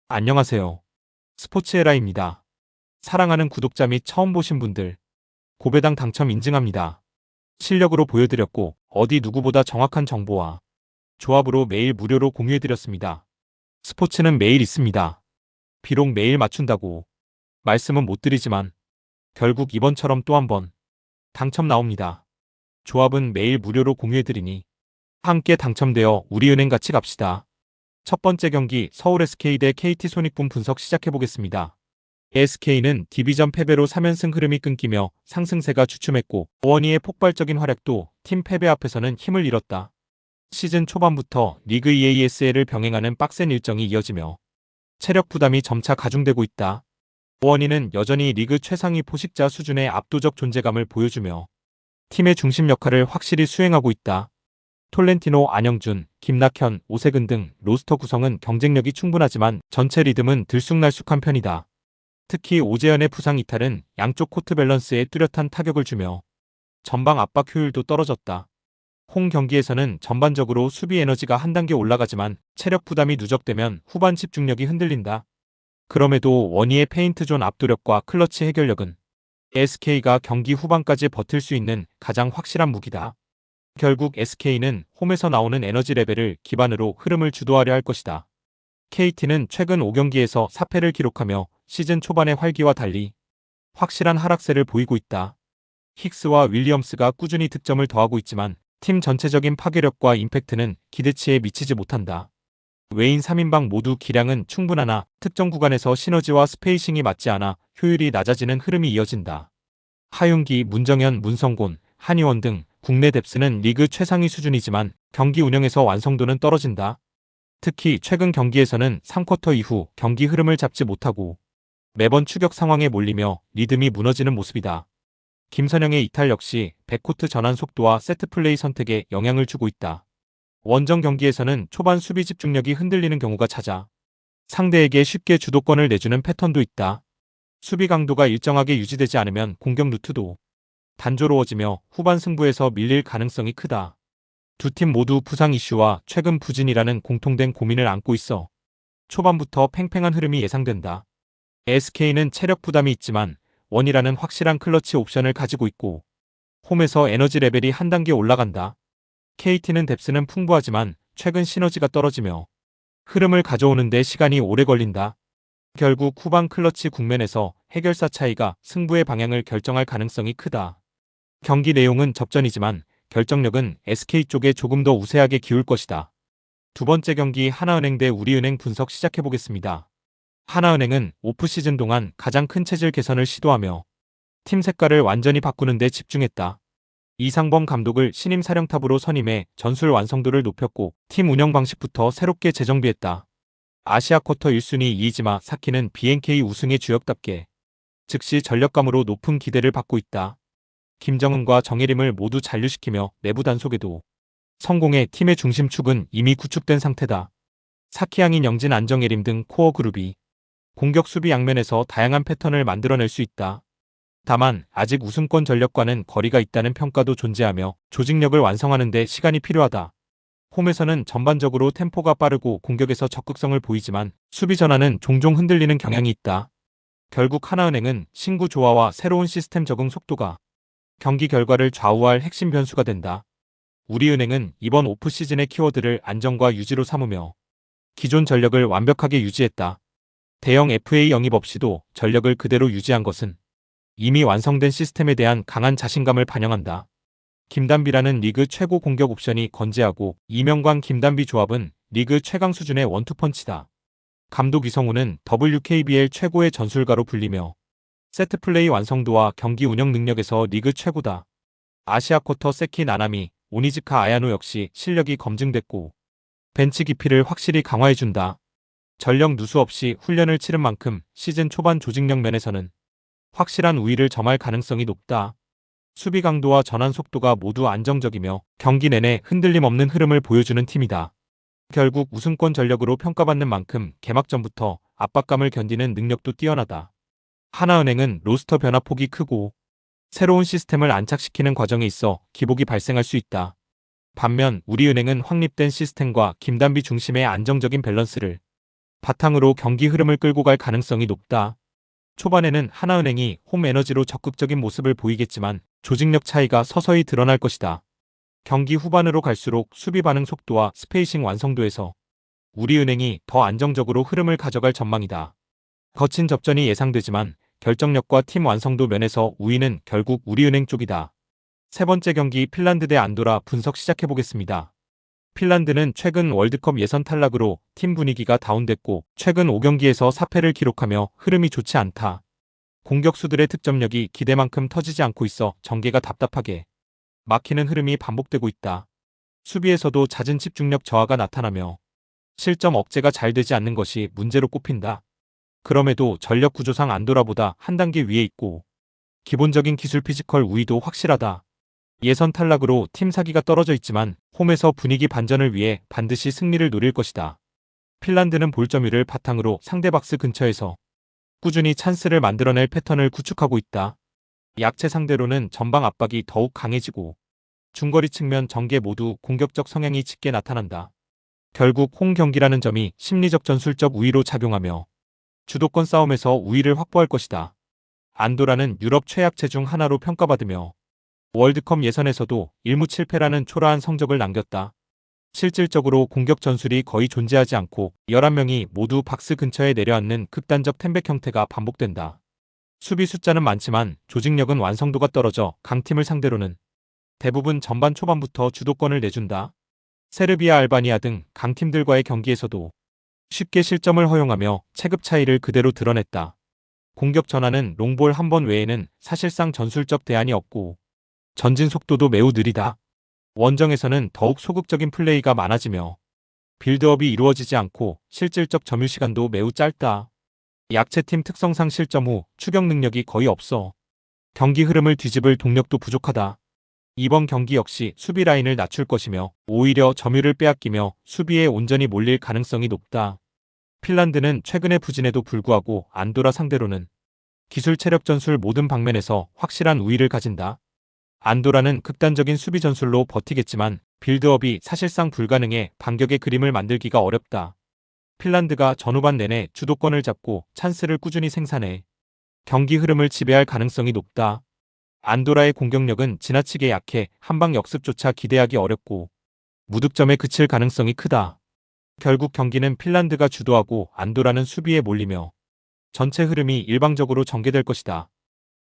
안녕하세요. 스포츠에라입니다. 사랑하는 구독자 및 처음 보신 분들, 고배당 당첨 인증합니다. 실력으로 보여드렸고 어디 누구보다 정확한 정보와 조합으로 매일 무료로 공유해드렸습니다. 스포츠는 매일 있습니다. 비록 매일 맞춘다고 말씀은 못 드리지만 결국 이번처럼 또 한 번 당첨 나옵니다. 조합은 매일 무료로 공유해드리니 함께 당첨되어 우리은행 같이 갑시다. 첫 번째 경기 서울 SK 대 KT 손익분 분석 시작해보겠습니다. SK는 디비전 패배로 3연승 흐름이 끊기며 상승세가 주춤했고 원희의 폭발적인 활약도 팀 패배 앞에서는 힘을 잃었다. 시즌 초반부터 리그 EASL을 병행하는 빡센 일정이 이어지며 체력 부담이 점차 가중되고 있다. 원희는 여전히 리그 최상위 포식자 수준의 압도적 존재감을 보여주며 팀의 중심 역할을 확실히 수행하고 있다. 톨렌티노, 안영준, 김낙현, 오세근 등 로스터 구성은 경쟁력이 충분하지만 전체 리듬은 들쑥날쑥한 편이다. 특히 오재현의 부상 이탈은 양쪽 코트 밸런스에 뚜렷한 타격을 주며 전방 압박 효율도 떨어졌다. 홈 경기에서는 전반적으로 수비 에너지가 한 단계 올라가지만 체력 부담이 누적되면 후반 집중력이 흔들린다. 그럼에도 원희의 페인트존 압도력과 클러치 해결력은 SK가 경기 후반까지 버틸 수 있는 가장 확실한 무기다. 결국 SK는 홈에서 나오는 에너지 레벨을 기반으로 흐름을 주도하려 할 것이다. KT는 최근 5경기에서 4패를 기록하며 시즌 초반의 활기와 달리 확실한 하락세를 보이고 있다. 힉스와 윌리엄스가 꾸준히 득점을 더하고 있지만 팀 전체적인 파괴력과 임팩트는 기대치에 미치지 못한다. 외인 3인방 모두 기량은 충분하나 특정 구간에서 시너지와 스페이싱이 맞지 않아 효율이 낮아지는 흐름이 이어진다. 하윤기, 문정현, 문성곤, 한희원 등 국내 뎁스는 리그 최상위 수준이지만 경기 운영에서 완성도는 떨어진다. 특히 최근 경기에서는 3쿼터 이후 경기 흐름을 잡지 못하고 매번 추격 상황에 몰리며 리듬이 무너지는 모습이다. 김선영의 이탈 역시 백코트 전환 속도와 세트 플레이 선택에 영향을 주고 있다. 원정 경기에서는 초반 수비 집중력이 흔들리는 경우가 잦아 상대에게 쉽게 주도권을 내주는 패턴도 있다. 수비 강도가 일정하게 유지되지 않으면 공격 루트도 단조로워지며 후반 승부에서 밀릴 가능성이 크다. 두 팀 모두 부상 이슈와 최근 부진이라는 공통된 고민을 안고 있어 초반부터 팽팽한 흐름이 예상된다. SK는 체력 부담이 있지만 원이라는 확실한 클러치 옵션을 가지고 있고 홈에서 에너지 레벨이 한 단계 올라간다. KT는 뎁스는 풍부하지만 최근 시너지가 떨어지며 흐름을 가져오는데 시간이 오래 걸린다. 결국 후반 클러치 국면에서 해결사 차이가 승부의 방향을 결정할 가능성이 크다. 경기 내용은 접전이지만 결정력은 SK 쪽에 조금 더 우세하게 기울 것이다. 두 번째 경기 하나은행 대 우리은행 분석 시작해보겠습니다. 하나은행은 오프시즌 동안 가장 큰 체질 개선을 시도하며 팀 색깔을 완전히 바꾸는 데 집중했다. 이상범 감독을 신임 사령탑으로 선임해 전술 완성도를 높였고 팀 운영 방식부터 새롭게 재정비했다. 아시아 쿼터 1순위 이이지마 사키는 BNK 우승의 주역답게 즉시 전력감으로 높은 기대를 받고 있다. 김정은과 정예림을 모두 잔류시키며 내부 단속에도 성공해 팀의 중심축은 이미 구축된 상태다. 사키양인 영진 안정예림 등 코어 그룹이 공격 수비 양면에서 다양한 패턴을 만들어낼 수 있다. 다만 아직 우승권 전력과는 거리가 있다는 평가도 존재하며 조직력을 완성하는 데 시간이 필요하다. 홈에서는 전반적으로 템포가 빠르고 공격에서 적극성을 보이지만 수비 전환은 종종 흔들리는 경향이 있다. 결국 하나은행은 신구 조화와 새로운 시스템 적응 속도가 경기 결과를 좌우할 핵심 변수가 된다. 우리은행은 이번 오프시즌의 키워드를 안정과 유지로 삼으며 기존 전력을 완벽하게 유지했다. 대형 FA 영입 없이도 전력을 그대로 유지한 것은 이미 완성된 시스템에 대한 강한 자신감을 반영한다. 김단비라는 리그 최고 공격 옵션이 건재하고 이명관 김단비 조합은 리그 최강 수준의 원투펀치다. 감독 이성우는 WKBL 최고의 전술가로 불리며 세트 플레이 완성도와 경기 운영 능력에서 리그 최고다. 아시아 쿼터 세키 나나미, 오니즈카 아야노 역시 실력이 검증됐고 벤치 깊이를 확실히 강화해준다. 전력 누수 없이 훈련을 치른 만큼 시즌 초반 조직력 면에서는 확실한 우위를 점할 가능성이 높다. 수비 강도와 전환 속도가 모두 안정적이며 경기 내내 흔들림 없는 흐름을 보여주는 팀이다. 결국 우승권 전력으로 평가받는 만큼 개막전부터 압박감을 견디는 능력도 뛰어나다. 하나은행은 로스터 변화폭이 크고 새로운 시스템을 안착시키는 과정에 있어 기복이 발생할 수 있다. 반면 우리은행은 확립된 시스템과 김단비 중심의 안정적인 밸런스를 바탕으로 경기 흐름을 끌고 갈 가능성이 높다. 초반에는 하나은행이 홈에너지로 적극적인 모습을 보이겠지만 조직력 차이가 서서히 드러날 것이다. 경기 후반으로 갈수록 수비 반응 속도와 스페이싱 완성도에서 우리은행이 더 안정적으로 흐름을 가져갈 전망이다. 거친 접전이 예상되지만 결정력과 팀 완성도 면에서 우위는 결국 우리은행 쪽이다. 세 번째 경기 핀란드 대 안도라 분석 시작해보겠습니다. 핀란드는 최근 월드컵 예선 탈락으로 팀 분위기가 다운됐고 최근 5경기에서 4패를 기록하며 흐름이 좋지 않다. 공격수들의 득점력이 기대만큼 터지지 않고 있어 전개가 답답하게 막히는 흐름이 반복되고 있다. 수비에서도 잦은 집중력 저하가 나타나며 실점 억제가 잘 되지 않는 것이 문제로 꼽힌다. 그럼에도 전력 구조상 안도라보다 한 단계 위에 있고 기본적인 기술 피지컬 우위도 확실하다. 예선 탈락으로 팀 사기가 떨어져 있지만 홈에서 분위기 반전을 위해 반드시 승리를 노릴 것이다. 핀란드는 볼 점유를 바탕으로 상대 박스 근처에서 꾸준히 찬스를 만들어낼 패턴을 구축하고 있다. 약체 상대로는 전방 압박이 더욱 강해지고 중거리 측면 전개 모두 공격적 성향이 짙게 나타난다. 결국 홈 경기라는 점이 심리적 전술적 우위로 작용하며 주도권 싸움에서 우위를 확보할 것이다. 안도라는 유럽 최약체 중 하나로 평가받으며 월드컵 예선에서도 1무 7패라는 초라한 성적을 남겼다. 실질적으로 공격 전술이 거의 존재하지 않고 11명이 모두 박스 근처에 내려앉는 극단적 템백 형태가 반복된다. 수비 숫자는 많지만 조직력은 완성도가 떨어져 강팀을 상대로는 대부분 전반 초반부터 주도권을 내준다. 세르비아, 알바니아 등 강팀들과의 경기에서도 쉽게 실점을 허용하며 체급 차이를 그대로 드러냈다. 공격 전환은 롱볼 한 번 외에는 사실상 전술적 대안이 없고 전진 속도도 매우 느리다. 원정에서는 더욱 소극적인 플레이가 많아지며 빌드업이 이루어지지 않고 실질적 점유 시간도 매우 짧다. 약체팀 특성상 실점 후 추격 능력이 거의 없어 경기 흐름을 뒤집을 동력도 부족하다. 이번 경기 역시 수비 라인을 낮출 것이며 오히려 점유를 빼앗기며 수비에 온전히 몰릴 가능성이 높다. 핀란드는 최근의 부진에도 불구하고 안도라 상대로는 기술 체력 전술 모든 방면에서 확실한 우위를 가진다. 안도라는 극단적인 수비 전술로 버티겠지만 빌드업이 사실상 불가능해 반격의 그림을 만들기가 어렵다. 핀란드가 전후반 내내 주도권을 잡고 찬스를 꾸준히 생산해 경기 흐름을 지배할 가능성이 높다. 안도라의 공격력은 지나치게 약해 한방 역습조차 기대하기 어렵고 무득점에 그칠 가능성이 크다. 결국 경기는 핀란드가 주도하고 안도라는 수비에 몰리며 전체 흐름이 일방적으로 전개될 것이다.